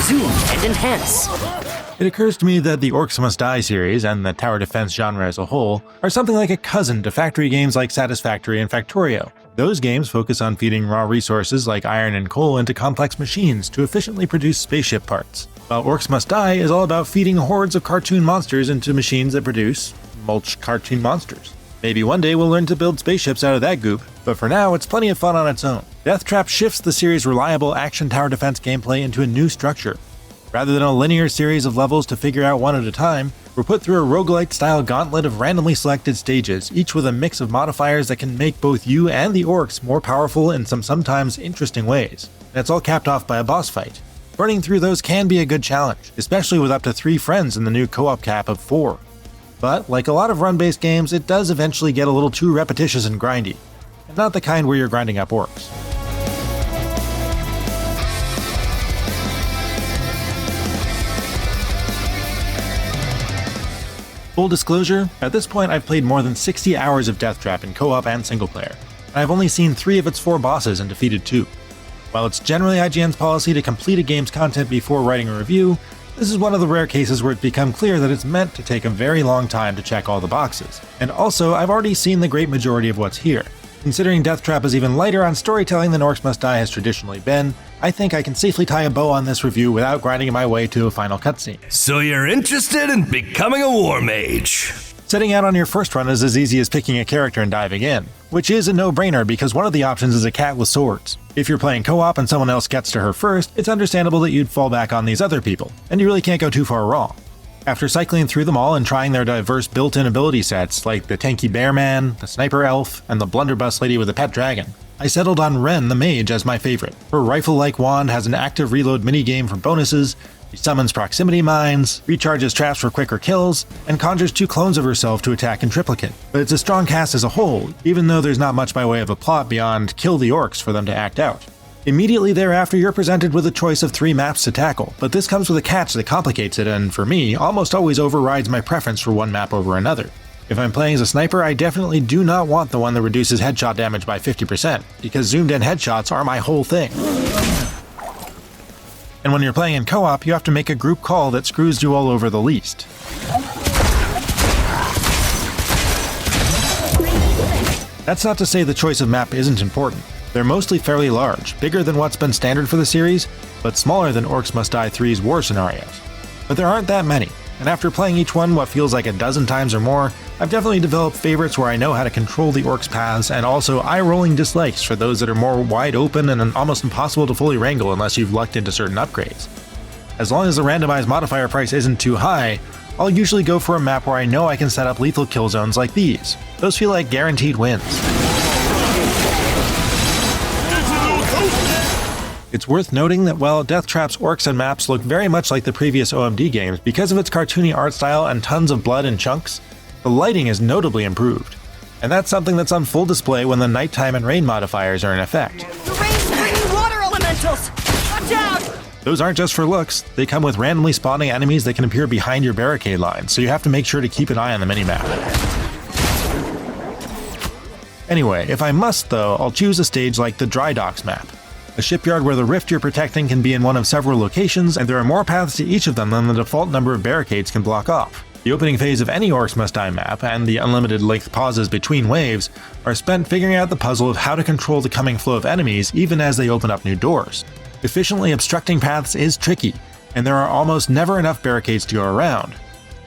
zoom and enhance. It occurs to me that the Orcs Must Die series and the tower defense genre as a whole are something like a cousin to factory games like Satisfactory and Factorio. Those games focus on feeding raw resources like iron and coal into complex machines to efficiently produce spaceship parts, while Orcs Must Die is all about feeding hordes of cartoon monsters into machines that produce mulch cartoon monsters. Maybe one day we'll learn to build spaceships out of that goop, but for now it's plenty of fun on its own. Deathtrap shifts the series' reliable action tower defense gameplay into a new structure. Rather than a linear series of levels to figure out one at a time, we're put through a roguelite-style gauntlet of randomly selected stages, each with a mix of modifiers that can make both you and the orcs more powerful in some sometimes interesting ways. And it's all capped off by a boss fight. Running through those can be a good challenge, especially with up to 3 friends in the new co-op cap of 4. But, like a lot of run-based games, it does eventually get a little too repetitious and grindy, and not the kind where you're grinding up orcs. Full disclosure, at this point I've played more than 60 hours of Deathtrap in co-op and single player, and I've only seen 3 of its 4 bosses and defeated 2. While it's generally IGN's policy to complete a game's content before writing a review, this is one of the rare cases where it's become clear that it's meant to take a very long time to check all the boxes. And also, I've already seen the great majority of what's here. Considering Deathtrap is even lighter on storytelling than Orcs Must Die has traditionally been, I think I can safely tie a bow on this review without grinding my way to a final cutscene. So you're interested in becoming a war mage? Setting out on your first run is as easy as picking a character and diving in, which is a no-brainer because one of the options is a cat with swords. If you're playing co-op and someone else gets to her first, it's understandable that you'd fall back on these other people, and you really can't go too far wrong. After cycling through them all and trying their diverse built-in ability sets like the tanky bear man, the sniper elf, and the blunderbuss lady with a pet dragon, I settled on Ren the mage as my favorite. Her rifle-like wand has an active reload minigame for bonuses, she summons proximity mines, recharges traps for quicker kills, and conjures 2 clones of herself to attack in triplicate. But it's a strong cast as a whole, even though there's not much by way of a plot beyond kill the orcs for them to act out. Immediately thereafter, you're presented with a choice of 3 maps to tackle, but this comes with a catch that complicates it and, for me, almost always overrides my preference for one map over another. If I'm playing as a sniper, I definitely do not want the one that reduces headshot damage by 50%, because zoomed-in headshots are my whole thing. And when you're playing in co-op, you have to make a group call that screws you all over the least. That's not to say the choice of map isn't important. They're mostly fairly large, bigger than what's been standard for the series, but smaller than Orcs Must Die 3's war scenarios. But there aren't that many, and after playing each one what feels like a dozen times or more, I've definitely developed favorites where I know how to control the orcs' paths, and also eye-rolling dislikes for those that are more wide open and almost impossible to fully wrangle unless you've lucked into certain upgrades. As long as the randomized modifier price isn't too high, I'll usually go for a map where I know I can set up lethal kill zones like these. Those feel like guaranteed wins. It's worth noting that while Deathtrap's orcs and maps look very much like the previous OMD games because of its cartoony art style and tons of blood and chunks, the lighting is notably improved. And that's something that's on full display when the nighttime and rain modifiers are in effect. The rain's bringing water elementals! Watch out! Those aren't just for looks, they come with randomly spawning enemies that can appear behind your barricade line, so you have to make sure to keep an eye on the minimap. Anyway, if I must though, I'll choose a stage like the Dry Docks map. A shipyard where the rift you're protecting can be in one of several locations, and there are more paths to each of them than the default number of barricades can block off. The opening phase of any Orcs Must Die map, and the unlimited length pauses between waves, are spent figuring out the puzzle of how to control the coming flow of enemies even as they open up new doors. Efficiently obstructing paths is tricky, and there are almost never enough barricades to go around,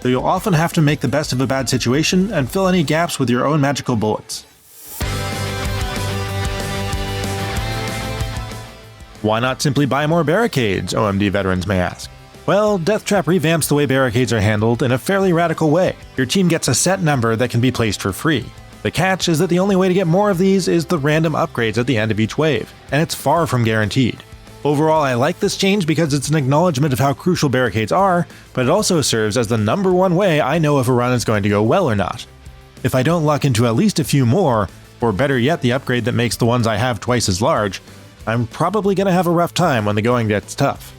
so you'll often have to make the best of a bad situation and fill any gaps with your own magical bullets. Why not simply buy more barricades, OMD veterans may ask. Well, Deathtrap revamps the way barricades are handled in a fairly radical way. Your team gets a set number that can be placed for free. The catch is that the only way to get more of these is the random upgrades at the end of each wave, and it's far from guaranteed. Overall, I like this change because it's an acknowledgement of how crucial barricades are, but it also serves as the number one way I know if a run is going to go well or not. If I don't luck into at least a few more, or better yet the upgrade that makes the ones I have twice as large, I'm probably going to have a rough time when the going gets tough.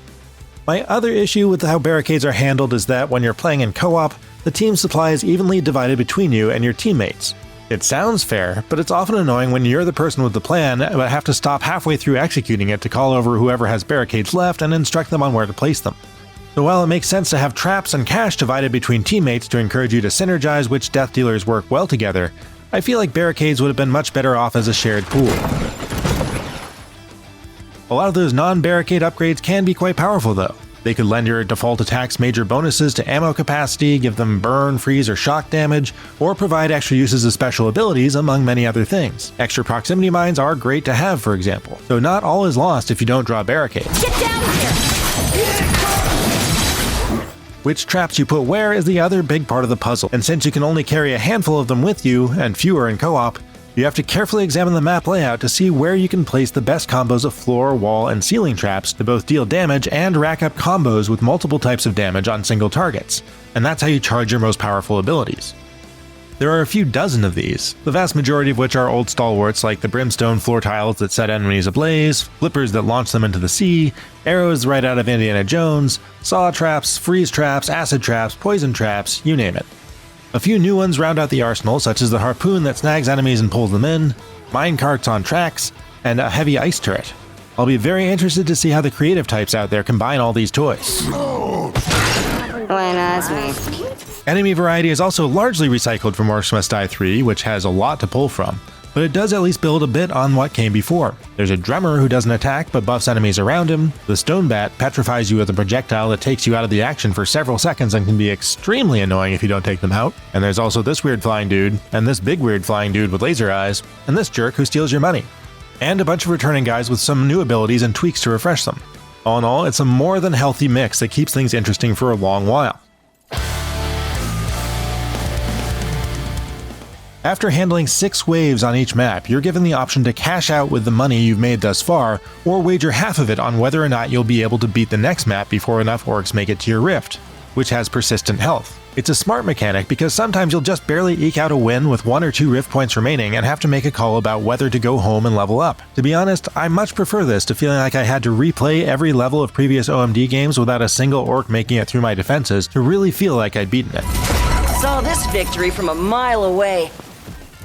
My other issue with how barricades are handled is that when you're playing in co-op, the team supply is evenly divided between you and your teammates. It sounds fair, but it's often annoying when you're the person with the plan but have to stop halfway through executing it to call over whoever has barricades left and instruct them on where to place them. So while it makes sense to have traps and cash divided between teammates to encourage you to synergize which death dealers work well together, I feel like barricades would have been much better off as a shared pool. A lot of those non-barricade upgrades can be quite powerful though. They could lend your default attacks major bonuses to ammo capacity, give them burn, freeze, or shock damage, or provide extra uses of special abilities, among many other things. Extra proximity mines are great to have, for example, so not all is lost if you don't draw barricades. Get down here! Which traps you put where is the other big part of the puzzle, and since you can only carry a handful of them with you, and fewer in co-op, you have to carefully examine the map layout to see where you can place the best combos of floor, wall, and ceiling traps to both deal damage and rack up combos with multiple types of damage on single targets, and that's how you charge your most powerful abilities. There are a few dozen of these, the vast majority of which are old stalwarts like the brimstone floor tiles that set enemies ablaze, flippers that launch them into the sea, arrows right out of Indiana Jones, saw traps, freeze traps, acid traps, poison traps, you name it. A few new ones round out the arsenal, such as the harpoon that snags enemies and pulls them in, mine carts on tracks, and a heavy ice turret. I'll be very interested to see how the creative types out there combine all these toys. Enemy variety is also largely recycled from Orcs Must Die 3, which has a lot to pull from, but it does at least build a bit on what came before. There's a drummer who doesn't attack but buffs enemies around him, the stone bat petrifies you with a projectile that takes you out of the action for several seconds and can be extremely annoying if you don't take them out, and there's also this weird flying dude, and this big weird flying dude with laser eyes, and this jerk who steals your money. And a bunch of returning guys with some new abilities and tweaks to refresh them. All in all, it's a more than healthy mix that keeps things interesting for a long while. After handling 6 waves on each map, you're given the option to cash out with the money you've made thus far, or wager half of it on whether or not you'll be able to beat the next map before enough orcs make it to your rift, which has persistent health. It's a smart mechanic because sometimes you'll just barely eke out a win with 1 or 2 rift points remaining and have to make a call about whether to go home and level up. To be honest, I much prefer this to feeling like I had to replay every level of previous OMD games without a single orc making it through my defenses to really feel like I'd beaten it. Saw this victory from a mile away.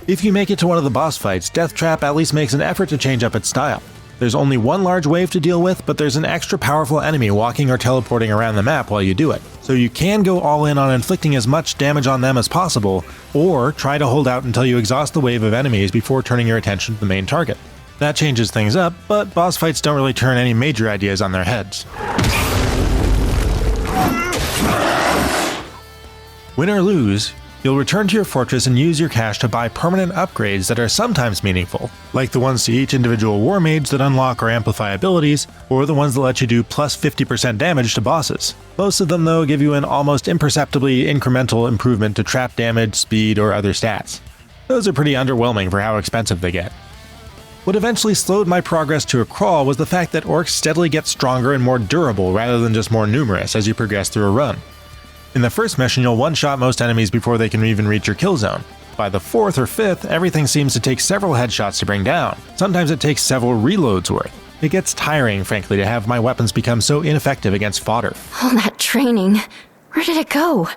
If you make it to one of the boss fights, Deathtrap at least makes an effort to change up its style. There's only one large wave to deal with, but there's an extra powerful enemy walking or teleporting around the map while you do it. So you can go all in on inflicting as much damage on them as possible, or try to hold out until you exhaust the wave of enemies before turning your attention to the main target. That changes things up, but boss fights don't really turn any major ideas on their heads. Win or lose, you'll return to your fortress and use your cash to buy permanent upgrades that are sometimes meaningful, like the ones to each individual Warmage that unlock or amplify abilities, or the ones that let you do plus 50% damage to bosses. Most of them though give you an almost imperceptibly incremental improvement to trap damage, speed, or other stats. Those are pretty underwhelming for how expensive they get. What eventually slowed my progress to a crawl was the fact that orcs steadily get stronger and more durable rather than just more numerous as you progress through a run. In the first mission, you'll one-shot most enemies before they can even reach your kill zone. By the 4th or 5th, everything seems to take several headshots to bring down. Sometimes it takes several reloads worth. It gets tiring, frankly, to have my weapons become so ineffective against fodder. All that training, where did it go?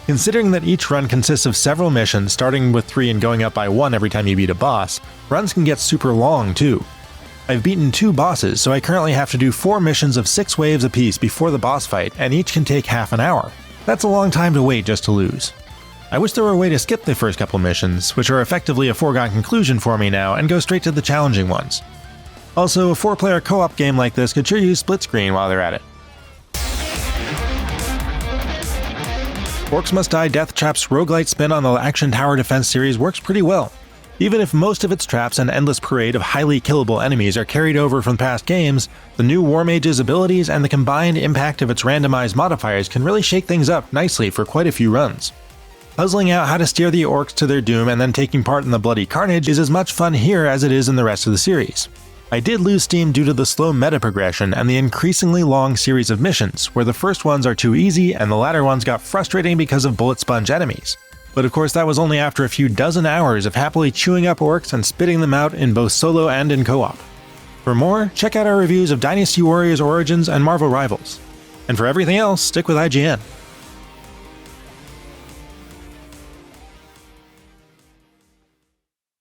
Considering that each run consists of several missions, starting with 3 and going up by 1 every time you beat a boss, runs can get super long too. I've beaten 2 bosses, so I currently have to do 4 missions of 6 waves apiece before the boss fight, and each can take half an hour. That's a long time to wait just to lose. I wish there were a way to skip the first couple missions, which are effectively a foregone conclusion for me now, and go straight to the challenging ones. Also, a 4-player co-op game like this could sure use split screen while they're at it. Orcs Must Die Deathtrap's roguelite spin on the Action Tower Defense series works pretty well. Even if most of its traps and endless parade of highly killable enemies are carried over from past games, the new Warmages abilities and the combined impact of its randomized modifiers can really shake things up nicely for quite a few runs. Puzzling out how to steer the orcs to their doom and then taking part in the bloody carnage is as much fun here as it is in the rest of the series. I did lose steam due to the slow meta progression and the increasingly long series of missions, where the first ones are too easy and the latter ones got frustrating because of bullet sponge enemies. But of course that was only after a few dozen hours of happily chewing up orcs and spitting them out in both solo and in co-op. For more, check out our reviews of Dynasty Warriors Origins and Marvel Rivals. And for everything else, stick with IGN.